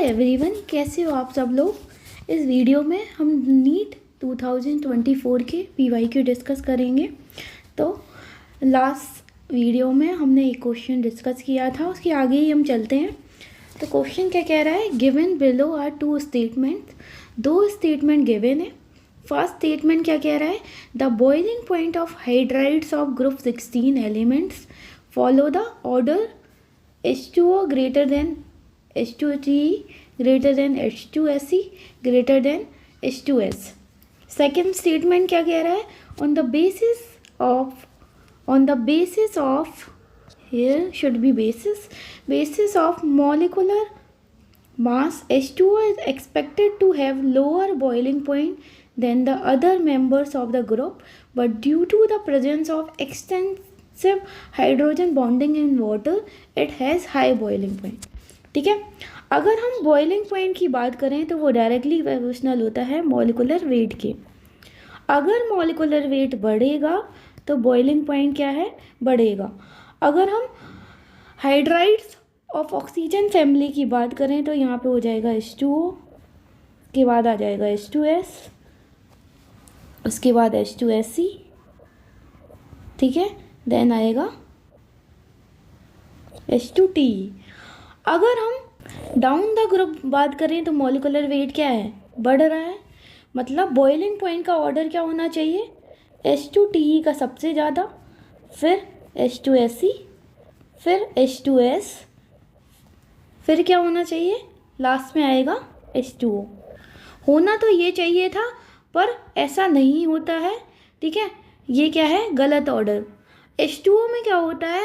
Everyone, कैसे हो आप सब लोग। इस वीडियो में हम नीट 2024 के पीवाईक्यू डिस्कस करेंगे। तो लास्ट वीडियो में हमने एक क्वेश्चन डिस्कस किया था, उसके आगे ही हम चलते हैं। तो क्वेश्चन क्या कह रहा है, given below are two statements. दो स्टेटमेंट गिवन है। फर्स्ट स्टेटमेंट क्या कह रहा है, the boiling point of hydrides of group 16 elements follow the order H2O greater than H2G greater than H2SE greater than H2S। Second statement क्या कह रहा है, on the basis of here should be basis of molecular mass, H2O is expected to have lower boiling point than the other members of the group, but due to the presence of extensive hydrogen bonding in water it has high boiling point. ठीक है, अगर हम boiling point की बात करें तो वो directly proportional होता है मॉलिकुलर वेट के। अगर मॉलिकुलर वेट बढ़ेगा तो बॉइलिंग पॉइंट क्या है, बढ़ेगा। अगर हम हाइड्राइड्स ऑफ ऑक्सीजन फैमिली की बात करें तो यहाँ पे हो जाएगा H2O, के बाद आ जाएगा H2S, उसके बाद H2SE, ठीक है, देन आएगा H2T। अगर हम डाउन द ग्रुप बात करें तो मॉलिकुलर वेट क्या है, बढ़ रहा है। मतलब बॉइलिंग पॉइंट का ऑर्डर क्या होना चाहिए, H2TE का सबसे ज़्यादा, फिर H2SE, फिर H2S, फिर क्या होना चाहिए, लास्ट में आएगा H2O। होना तो ये चाहिए था पर ऐसा नहीं होता है। ठीक है, ये क्या है, गलत ऑर्डर। H2O में क्या होता है,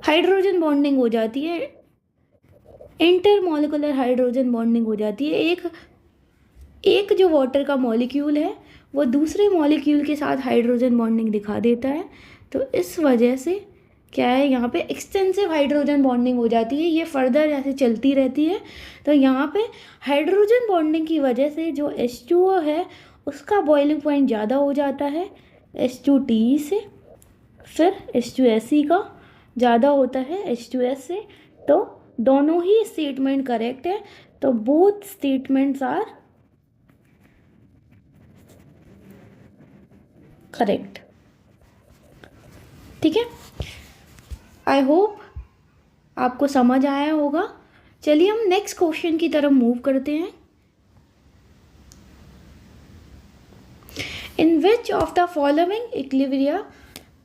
हाइड्रोजन बॉन्डिंग हो जाती है, इंटरमॉलिकुलर हाइड्रोजन बॉन्डिंग हो जाती है। एक जो वाटर का मॉलिक्यूल है वो दूसरे मॉलिक्यूल के साथ हाइड्रोजन बॉन्डिंग दिखा देता है। तो इस वजह से क्या है, यहाँ पे एक्सटेंसिव हाइड्रोजन बॉन्डिंग हो जाती है, ये फर्दर ऐसे चलती रहती है। तो यहाँ पे हाइड्रोजन बॉन्डिंग की वजह से जो H2O है उसका बॉइलिंग पॉइंट ज़्यादा हो जाता है H2TE से, फिर H2SE का ज़्यादा होता है H2S से। तो दोनों ही स्टेटमेंट करेक्ट है। तो बोथ स्टेटमेंट्स आर करेक्ट। ठीक है, आई होप आपको समझ आया होगा। चलिए हम नेक्स्ट क्वेश्चन की तरफ मूव करते हैं। In which of the following equilibria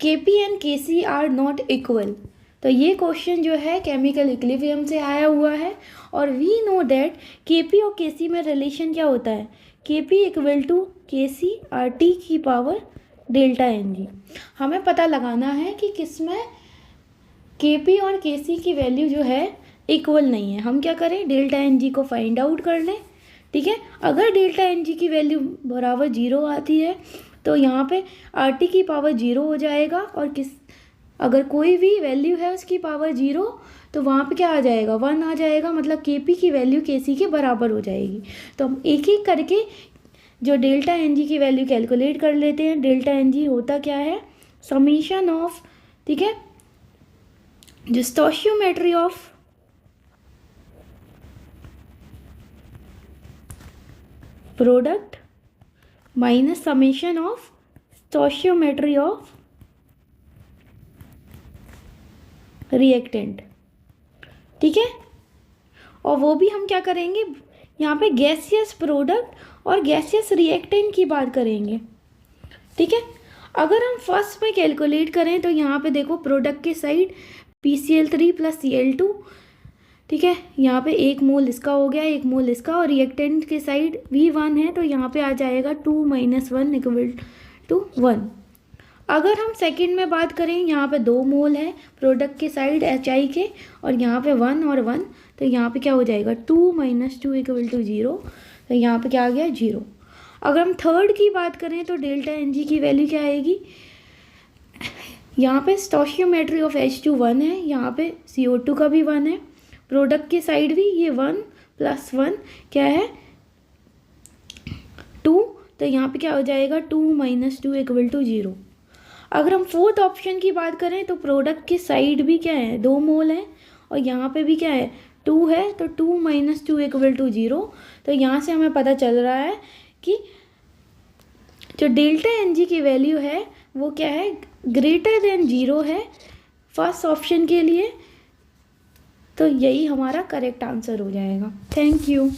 Kp and Kc are not equal। तो ये क्वेश्चन जो है केमिकल इक्विलिब्रियम से आया हुआ है और वी नो दैट Kp और Kc में रिलेशन क्या होता है, Kp equal to Kc RT की पावर डेल्टा Ng। हमें पता लगाना है कि किसमें Kp और Kc की वैल्यू जो है इक्वल नहीं है। हम क्या करें, डेल्टा Ng को फाइंड आउट कर लें। ठीक है, अगर डेल्टा Ng की वैल्यू बराबर 0 आती है तो यहाँ पे RT की पावर 0 हो जाएगा, और अगर कोई भी वैल्यू है उसकी पावर 0 तो वहाँ पे क्या आ जाएगा, 1 आ जाएगा। मतलब Kp की वैल्यू Kc के बराबर हो जाएगी। तो हम एक एक करके जो डेल्टा Ng की वैल्यू कैलकुलेट कर लेते हैं। डेल्टा Ng होता क्या है, समीशन ऑफ, ठीक है, जो stoichiometry of product minus summation of stoichiometry of reactant. ठीक है, और वो भी हम क्या करेंगे, यहाँ पे गैसियस प्रोडक्ट और गैसियस रिएक्टेंट की बात करेंगे। ठीक है, अगर हम फर्स्ट में कैलकुलेट करें तो यहाँ पे देखो प्रोडक्ट के साइड PCl3 + Cl2, ठीक है, यहाँ पे 1 मोल इसका हो गया, 1 मोल इसका, और रिएक्टेंट के साइड V1 है तो यहाँ पे आ जाएगा 2 - 1 = 1। अगर हम सेकंड में बात करें, यहाँ पे 2 मोल है प्रोडक्ट के साइड HI के, और यहाँ पे 1 और 1, तो यहाँ पे क्या हो जाएगा, 2 - 2 = 0। तो यहाँ पे क्या आ गया, 0। अगर हम थर्ड की बात करें तो डेल्टा Ng की वैल्यू क्या आएगी, यहाँ पे स्टोइचियोमेट्री ऑफ H2 1 है, यहाँ पे CO2 का भी 1 है, प्रोडक्ट के साइड भी ये 1 + 1 क्या है, 2। तो यहाँ पे क्या हो जाएगा, 2 - 2 = 0। अगर हम फोर्थ ऑप्शन की बात करें तो प्रोडक्ट के साइड भी क्या है, 2 मोल है, और यहाँ पे भी क्या है, 2 है तो 2 - 2 = 0। तो यहाँ से हमें पता चल रहा है कि जो डेल्टा एन जी की वैल्यू है वो क्या है, ग्रेटर देन 0 है फर्स्ट ऑप्शन के लिए। तो यही हमारा करेक्ट आंसर हो जाएगा। Thank you.